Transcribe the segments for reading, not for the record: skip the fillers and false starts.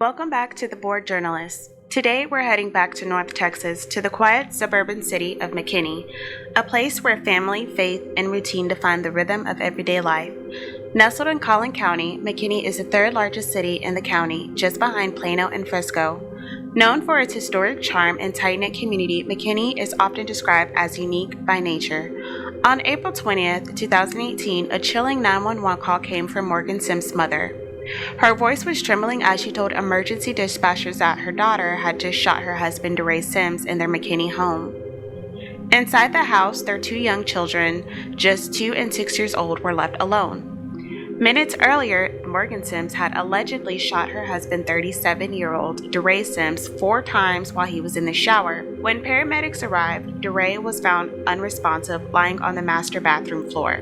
Welcome back to The Bored Journalist. Today we're heading back to North Texas to the quiet suburban city of McKinney, a place where family, faith, and routine define the rhythm of everyday life. Nestled in Collin County, McKinney is the third largest city in the county, just behind Plano and Frisco. Known for its historic charm and tight-knit community, McKinney is often described as unique by nature. On April 20th, 2018, a chilling 911 call came from Morgan Sims' mother. Her voice was trembling as she told emergency dispatchers that her daughter had just shot her husband, DaRay Sims, in their McKinney home. Inside the house, their two young children, just 2 and 6 years old, were left alone. Minutes earlier, Morgan Sims had allegedly shot her husband, 37-year-old DaRay Sims, 4 times while he was in the shower. When paramedics arrived, DaRay was found unresponsive, lying on the master bathroom floor.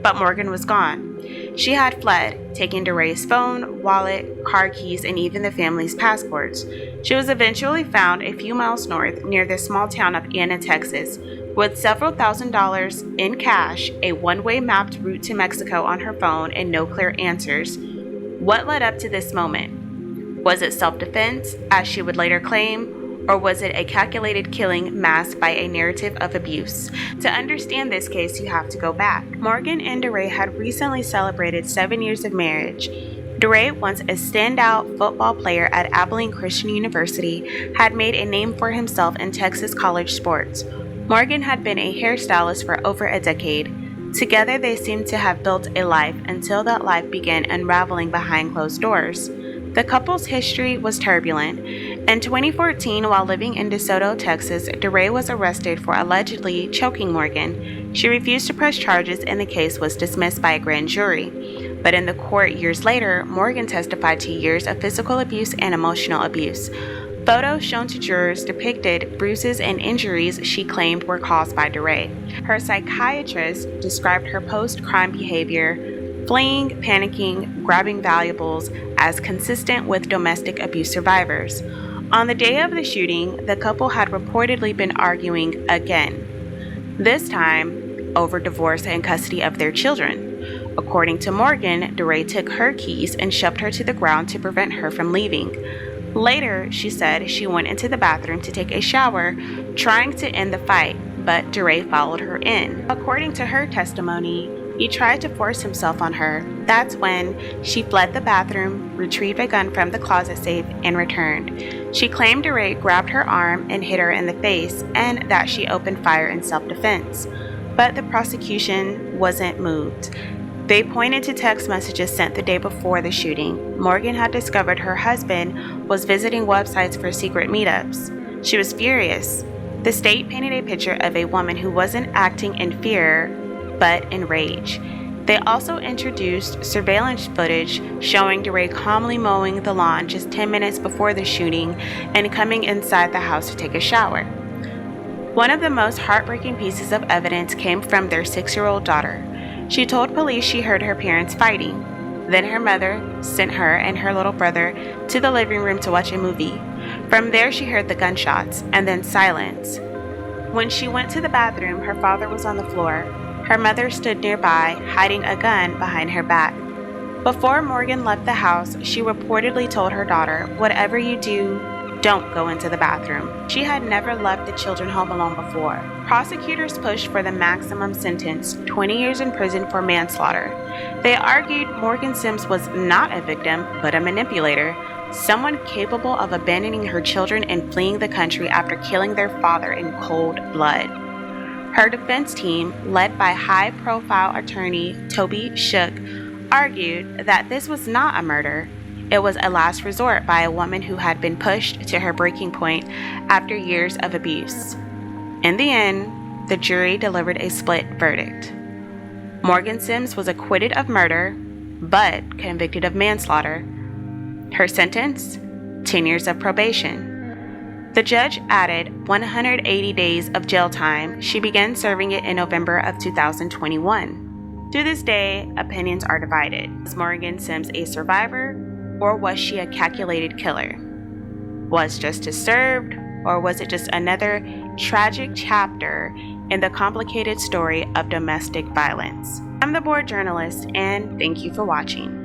But Morgan was gone. She had fled, taking DaRay's phone, wallet, car keys, and even the family's passports. She was eventually found a few miles north near the small town of Anna, Texas, with several $1,000s in cash, a one-way mapped route to Mexico on her phone, and no clear answers. What led up to this moment? Was it self-defense, as she would later claim, or was it a calculated killing masked by a narrative of abuse? To understand this case, you have to go back. Morgan and DaRay had recently celebrated 7 years of marriage. DaRay, once a standout football player at Abilene Christian University, had made a name for himself in Texas college sports. Morgan had been a hairstylist for over a decade. Together, they seemed to have built a life until that life began unraveling behind closed doors. The couple's history was turbulent. In 2014, while living in DeSoto, Texas, DaRay was arrested for allegedly choking Morgan. She refused to press charges and the case was dismissed by a grand jury. But in the court years later, Morgan testified to years of physical abuse and emotional abuse. Photos shown to jurors depicted bruises and injuries she claimed were caused by DaRay. Her psychiatrist described her post-crime behavior, fleeing, panicking, grabbing valuables, as consistent with domestic abuse survivors. On the day of the shooting, the couple had reportedly been arguing again, this time over divorce and custody of their children. According to Morgan, DaRay took her keys and shoved her to the ground to prevent her from leaving. Later, she said she went into the bathroom to take a shower, trying to end the fight, but DaRay followed her in. According to her testimony, he tried to force himself on her. That's when she fled the bathroom, retrieved a gun from the closet safe, and returned. She claimed DaRay grabbed her arm and hit her in the face, and that she opened fire in self-defense. But the prosecution wasn't moved. They pointed to text messages sent the day before the shooting. Morgan had discovered her husband was visiting websites for secret meetups. She was furious. The state painted a picture of a woman who wasn't acting in fear, but in rage. They also introduced surveillance footage showing DaRay calmly mowing the lawn just 10 minutes before the shooting and coming inside the house to take a shower. One of the most heartbreaking pieces of evidence came from their 6-year-old daughter. She told police she heard her parents fighting. Then her mother sent her and her little brother to the living room to watch a movie. From there, she heard the gunshots and then silence. When she went to the bathroom, her father was on the floor. Her mother stood nearby, hiding a gun behind her back. Before Morgan left the house, she reportedly told her daughter, "Whatever you do, don't go into the bathroom." She had never left the children home alone before. Prosecutors pushed for the maximum sentence, 20 years in prison for manslaughter. They argued Morgan Sims was not a victim, but a manipulator, someone capable of abandoning her children and fleeing the country after killing their father in cold blood. Her defense team, led by high-profile attorney Toby Shook, argued that this was not a murder. It was a last resort by a woman who had been pushed to her breaking point after years of abuse. In the end, the jury delivered a split verdict. Morgan Sims was acquitted of murder, but convicted of manslaughter. Her sentence? 10 years of probation. The judge added 180 days of jail time. She began serving it in November of 2021. To this day, opinions are divided. Was Morgan Sims a survivor, or was she a calculated killer? Was justice served, or was it just another tragic chapter in the complicated story of domestic violence? I'm the Bored Journalist, and thank you for watching.